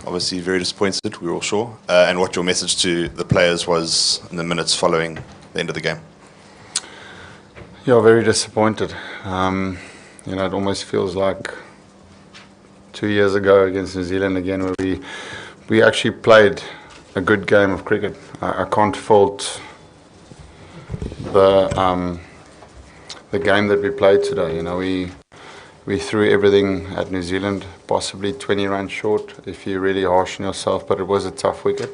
obviously very disappointed, we were all sure, and what your message to the players was in the minutes following the end of the game. Yeah, very disappointed. It almost feels like 2 years ago against New Zealand again, where we actually played a good game of cricket. I can't fault the game that we played today. We threw everything at New Zealand, possibly 20 runs short if you're really harsh on yourself, but it was a tough wicket.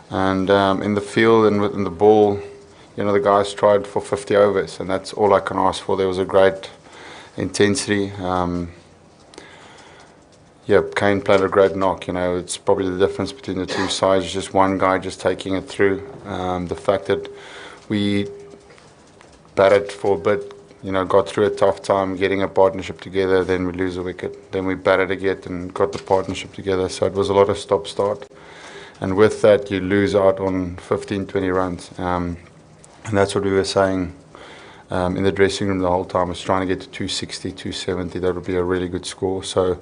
And in the field and in the ball, the guys tried for 50 overs, and that's all I can ask for. There was a great intensity. Kane played a great knock. It's probably the difference between the two sides, just one guy just taking it through. The fact that we batted for a bit, got through a tough time getting a partnership together, then we lose a wicket. Then we batted again and got the partnership together. So it was a lot of stop-start. And with that, you lose out on 15, 20 runs. And that's what we were saying in the dressing room the whole time, was trying to get to 260, 270. That would be a really good score. So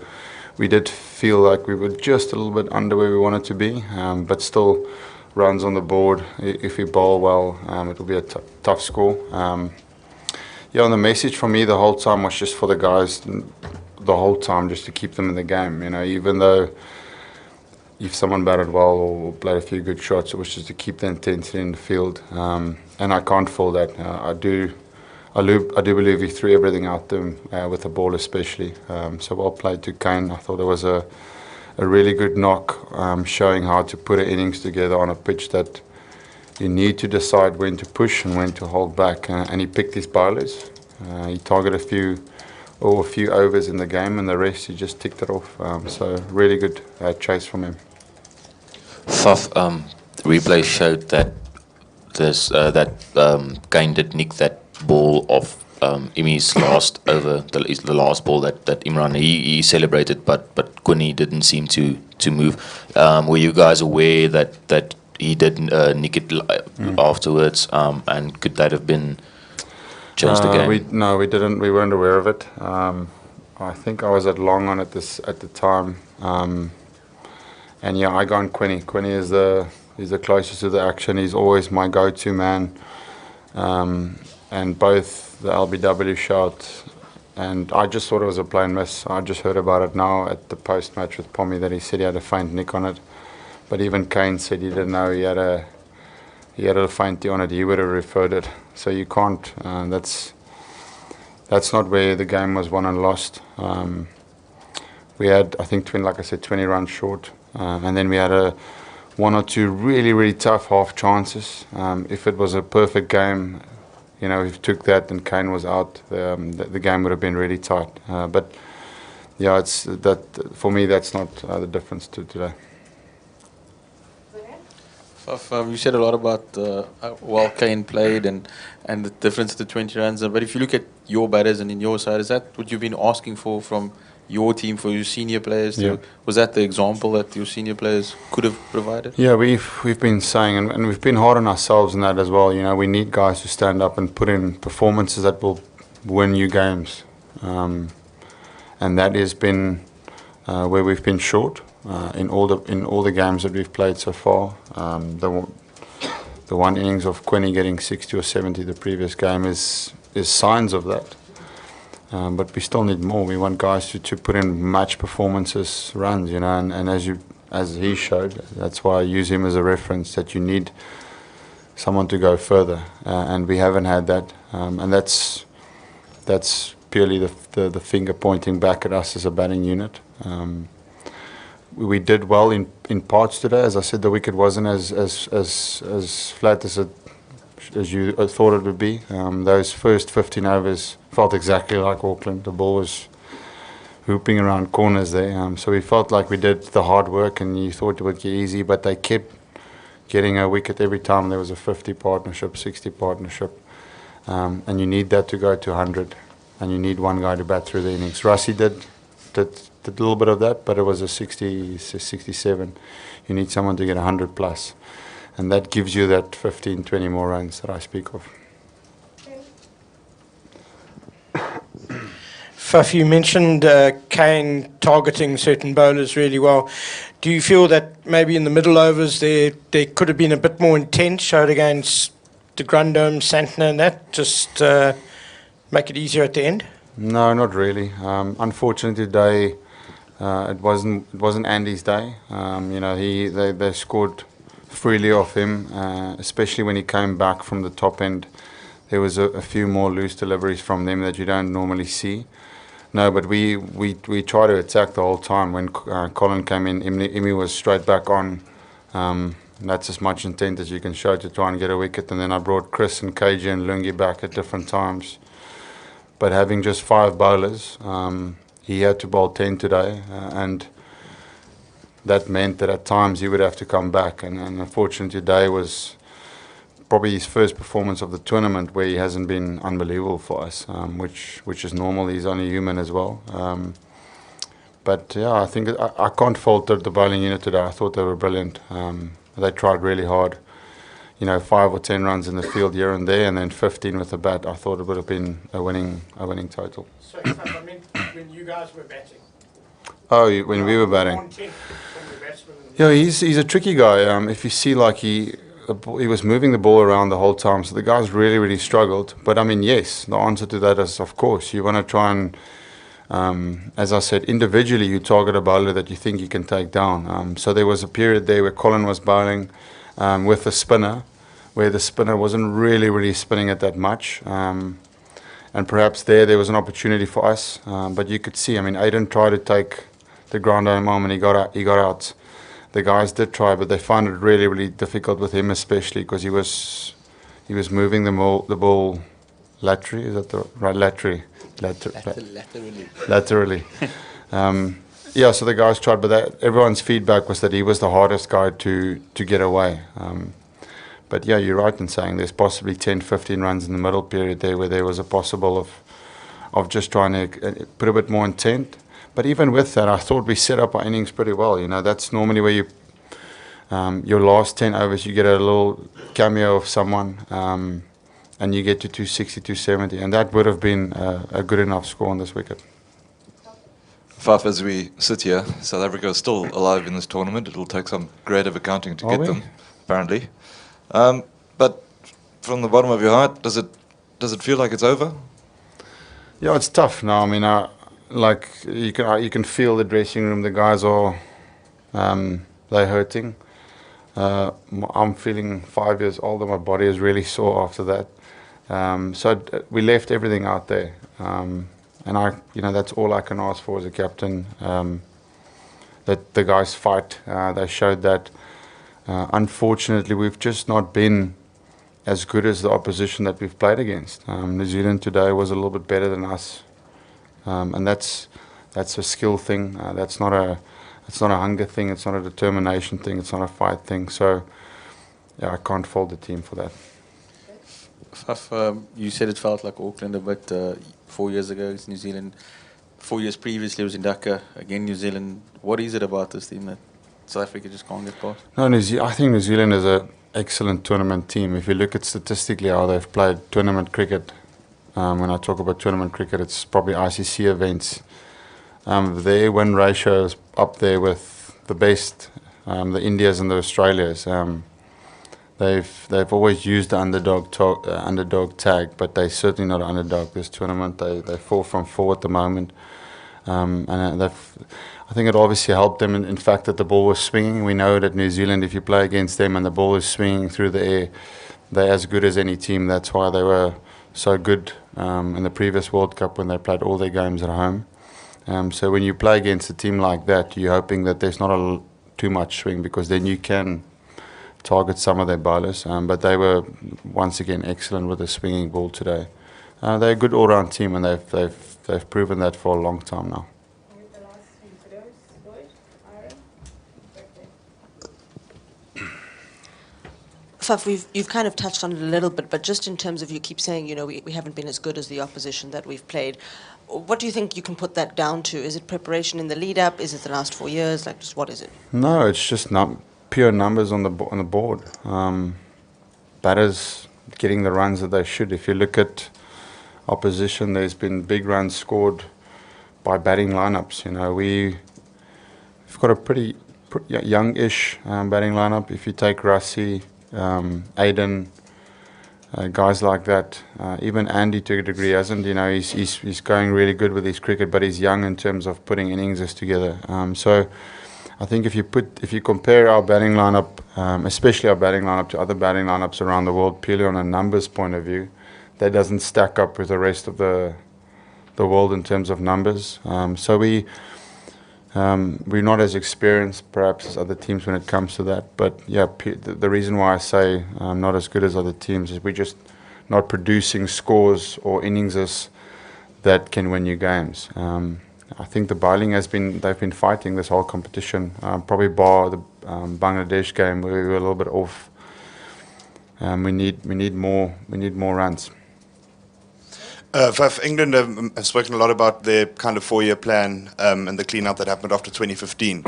we did feel like we were just a little bit under where we wanted to be, but still runs on the board. If we bowl well, it will be a tough score. And the message from me the whole time was just for the guys, the whole time, just to keep them in the game. Even though if someone batted well or played a few good shots, it was just to keep the intensity in the field. And I can't fault that. I do believe he threw everything out there with the ball especially. So well played to Kane. I thought it was a really good knock, showing how to put an innings together on a pitch that you need to decide when to push and when to hold back. And he picked his bowlers. He targeted a few overs in the game, and the rest he just ticked it off. So really good chase from him. Faf, replay showed that Kane did nick that ball off Imi's last over, the last ball that Imran he celebrated, but Quinny didn't seem to move. Were you guys aware that he did nick it afterwards? And could that have been changed the game? No, we didn't. We weren't aware of it. I think I was at Long on at the time. And yeah, I go on Quinny. Quinny is the closest to the action. He's always my go-to man. And both the LBW shout, and I just thought it was a plain miss. I just heard about it now at the post-match with Pommy, that he said he had a faint nick on it. But even Kane said he didn't know he had a fainty on it. He would have referred it. So you can't. That's not where the game was won and lost. We had, I think, 20 runs short. And then we had one or two really, really tough half chances. If it was a perfect game, if you took that and Kane was out, the game would have been really tight. But yeah, it's that for me. That's not the difference to today. You said a lot about how well Kane played and the difference to 20 runs. But if you look at your batters and in your side, is that what you've been asking for from your team, for your senior players? Yeah. Was that the example that your senior players could have provided? Yeah, we've been saying, and we've been hard on ourselves in that as well. We need guys to stand up and put in performances that will win you games, and that has been where we've been short in all the games that we've played so far. The one innings of Quinny getting 60 or 70 the previous game is signs of that. But we still need more. We want guys to put in match performances, runs, and as he showed, that's why I use him as a reference, that you need someone to go further, and we haven't had that, and that's purely the finger pointing back at us as a batting unit. We did well in parts today. As I said, the wicket wasn't as flat as you thought it would be. Those first 15 overs felt exactly like Auckland. The ball was hooping around corners there. So we felt like we did the hard work, and you thought it would get easy, but they kept getting a wicket every time there was a 50 partnership, 60 partnership. And you need that to go to 100, and you need one guy to bat through the innings. Rassie did a little bit of that, but it was a 60, 67. You need someone to get 100 plus. And that gives you that 15, 20 more runs that I speak of. Faf, you mentioned Kane targeting certain bowlers really well. Do you feel that maybe in the middle overs there could have been a bit more intent showed against de Grandhomme, Santner and that, just make it easier at the end? No, not really. Unfortunately today, it wasn't Andy's day. They scored freely off him, especially when he came back from the top end. There was a few more loose deliveries from them that you don't normally see. No, but we try to attack the whole time. When Colin came in, Imi was straight back on. That's as much intent as you can show to try and get a wicket. And then I brought Chris and KJ and Lungi back at different times. But having just 5 bowlers, he had to bowl 10 today, and that meant that at times he would have to come back. And unfortunately today was probably his first performance of the tournament where he hasn't been unbelievable for us, which is normal. He's only human as well. But yeah, I think I can't fault the bowling unit today. I thought they were brilliant. They tried really hard. 5 or 10 runs in the field here and there, and then 15 with the bat. I thought it would have been a winning total. So I meant when you guys were batting. Oh, when we were batting. Yeah, he's a tricky guy. If you see, like he was moving the ball around the whole time, so the guys really struggled. But I mean, yes, the answer to that is of course you want to try and, as I said, individually you target a bowler that you think you can take down. So there was a period there where Colin was bowling with a spinner, where the spinner wasn't really spinning it that much. And perhaps there was an opportunity for us. But you could see, I mean, Aiden tried to take the ground home and he got out. The guys did try, but they found it really difficult with him, especially because he was moving the ball laterally. Is that the right laterally? Laterally. Yeah, so the guys tried, but everyone's feedback was that he was the hardest guy to get away. But yeah, you're right in saying there's possibly 10, 15 runs in the middle period there where there was a possible of just trying to put a bit more intent. But even with that, I thought we set up our innings pretty well. That's normally where your last 10 overs, you get a little cameo of someone, and you get to 260, 270, and that would have been a good enough score on this wicket. Faf, as we sit here, South Africa is still alive in this tournament. It will take some creative accounting to get them, apparently. But from the bottom of your heart, does it feel like it's over? Yeah, it's tough now. I mean, like you can feel the dressing room. The guys are they're hurting. I'm feeling 5 years older. My body is really sore after that. So we left everything out there, and that's all I can ask for as a captain. That the guys fight. They showed that. Unfortunately, we've just not been as good as the opposition that we've played against. New Zealand today was a little bit better than us. And that's a skill thing. It's not a hunger thing. It's not a determination thing. It's not a fight thing. So, yeah, I can't fault the team for that. Faf, you said it felt like Auckland a bit 4 years ago. It's New Zealand. 4 years previously it was in Dhaka. Again, New Zealand. What is it about this team that South Africa just can't get past? No, I think New Zealand is an excellent tournament team. If you look at statistically how they've played tournament cricket. When I talk about tournament cricket, it's probably ICC events. Their win ratio is up there with the best, the Indias and the Australias. They've always used the underdog tag, but they're certainly not an underdog this tournament. They 4 from 4 at the moment, and I think it obviously helped them in fact that the ball was swinging. We know that New Zealand, if you play against them and the ball is swinging through the air, they're as good as any team. That's why they were so good in the previous World Cup when they played all their games at home. So when you play against a team like that, you're hoping that there's not too much swing, because then you can target some of their bowlers. But they were once again excellent with the swinging ball today. They're a good all-round team, and they've proven that for a long time now. Faf, you've kind of touched on it a little bit, but just in terms of, you keep saying, we haven't been as good as the opposition that we've played. What do you think you can put that down to? Is it preparation in the lead-up? Is it the last 4 years? Like, just what is it? No, it's just pure numbers on the board. Batters getting the runs that they should. If you look at opposition, there's been big runs scored by batting lineups. You know, we've got a pretty youngish batting lineup. If you take Rassie, Aiden, guys like that, even Andy to a degree hasn't. You know, he's going really good with his cricket, but he's young in terms of putting innings together. So I think if you compare our batting lineup, especially our batting lineup, to other batting lineups around the world, purely on a numbers point of view, that doesn't stack up with the rest of the world in terms of numbers. So we're not as experienced perhaps as other teams when it comes to that. But yeah, the reason why I say not as good as other teams is we're just not producing scores or innings that can win you games. I think the bowling they've been fighting this whole competition, probably bar the Bangladesh game where we were a little bit off. We need more runs. Faf, England have spoken a lot about their kind of 4-year plan and the clean-up that happened after 2015.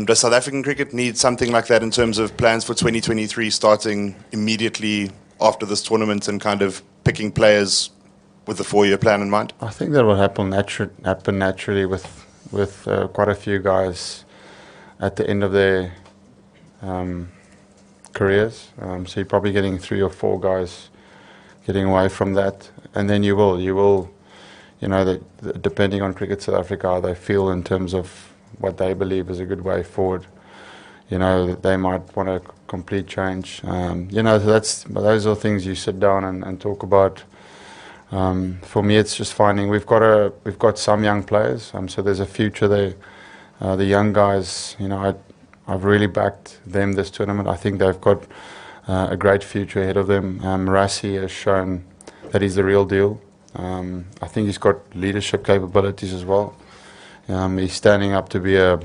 Does South African cricket need something like that in terms of plans for 2023, starting immediately after this tournament and kind of picking players with the 4-year plan in mind? I think that will happen naturally with quite a few guys at the end of their careers. So you're probably getting 3 or 4 guys getting away from that, and then you will, you know, depending on Cricket South Africa, how they feel in terms of what they believe is a good way forward. You know, they might want a complete change. You know, those are things you sit down and talk about. For me, it's just finding we've got some young players, so there's a future there. The young guys, you know, I've really backed them this tournament. I think they've got a great future ahead of them. Rassie has shown that he's the real deal. I think he's got leadership capabilities as well. He's standing up to be a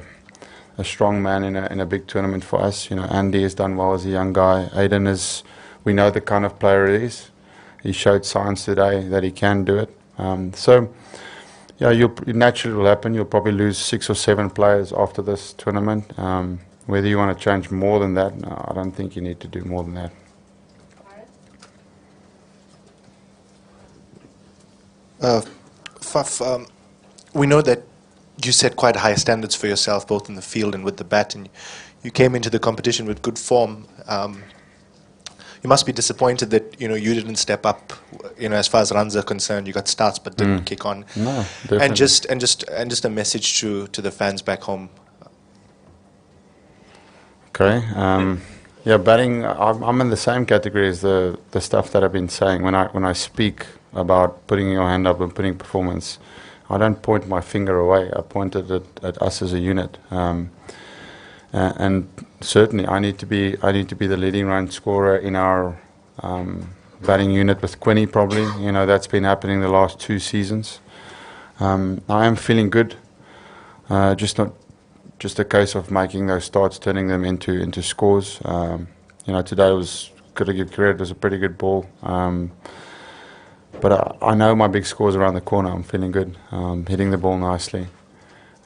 strong man in a big tournament for us. You know, Andy has done well as a young guy. Aiden we know the kind of player he is. He showed signs today that he can do it. So, yeah, it naturally will happen. You'll probably lose 6 or 7 players after this tournament. Whether you want to change more than that, no, I don't think you need to do more than that. Faf, we know that you set quite high standards for yourself, both in the field and with the bat, and you came into the competition with good form. You must be disappointed that you didn't step up. As far as runs are concerned, you got starts but didn't kick on. No, definitely. And just a message to the fans back home. Okay. Yeah, batting. I'm in the same category as the stuff that I've been saying. When I speak about putting your hand up and putting performance, I don't point my finger away. I point it at us as a unit. And certainly, I need to be the leading run scorer in our batting unit with Quinny. Probably, that's been happening the last 2 seasons. I am feeling good. Just a case of making those starts, turning them into scores. Today was, got to give credit, it was a pretty good ball. But I know my big score's around the corner. I'm feeling good, hitting the ball nicely.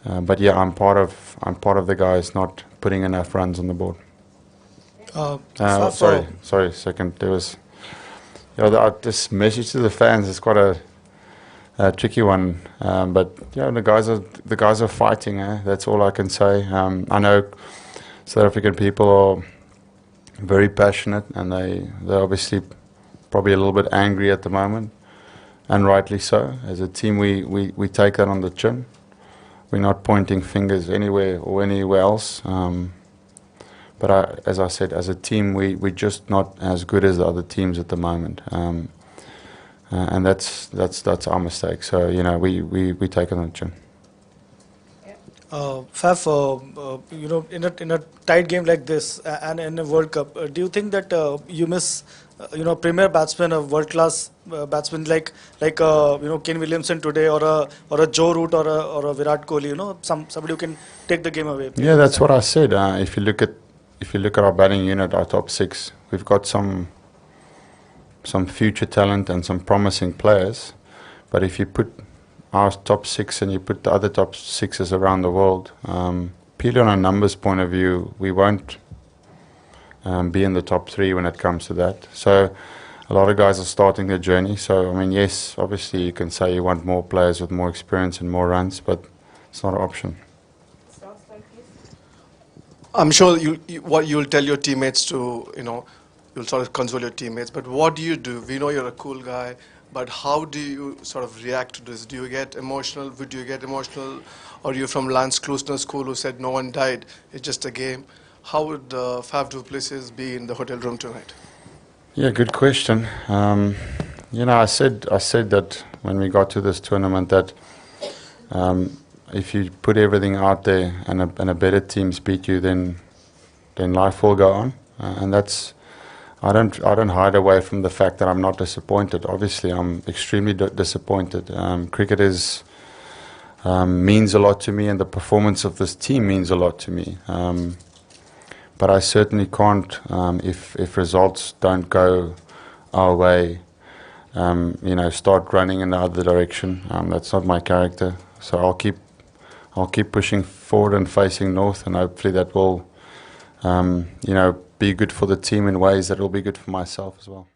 But yeah, I'm part of the guys not putting enough runs on the board. Sorry. Second, there was this message to the fans is quite a tricky one. But yeah, the guys are fighting. That's all I can say. I know South African people are very passionate, and they're obviously probably a little bit angry at the moment, and rightly so. As a team, we take that on the chin. We're not pointing fingers anywhere or anywhere else. But as I said, as a team, we're just not as good as the other teams at the moment. And that's our mistake. So we take it on the chin. Faf, in a tight game like this and in a World Cup, do you think that you miss premier batsmen, a world class batsman like Ken Williamson today, or a Joe Root or a Virat Kohli, somebody who can take the game away? Yeah, that's what I said. If you look at our batting unit, our top 6, we've got some future talent and some promising players. But if you put our top 6 and you put the other top 6s around the world, purely on a numbers point of view, we won't be in the top 3 when it comes to that. So a lot of guys are starting their journey. So, I mean, yes, obviously you can say you want more players with more experience and more runs, but it's not an option. I'm sure what you'll tell your teammates to, you'll sort of console your teammates, but what do you do? We know you're a cool guy, but how do you sort of react to this? Do you get emotional? Would you get emotional? Or you're from Lance Klusner's school who said no one died, it's just a game. How would Faf Du Plessis be in the hotel room tonight? Yeah, good question. I said that when we got to this tournament that if you put everything out there and a better teams beat you, then life will go on. And that's I don't hide away from the fact that I'm not disappointed. Obviously, I'm extremely disappointed. Cricket means a lot to me, and the performance of this team means a lot to me. But I certainly can't, if results don't go our way, start running in the other direction. That's not my character. So I'll keep pushing forward and facing north, and hopefully that will, be good for the team in ways that will be good for myself as well.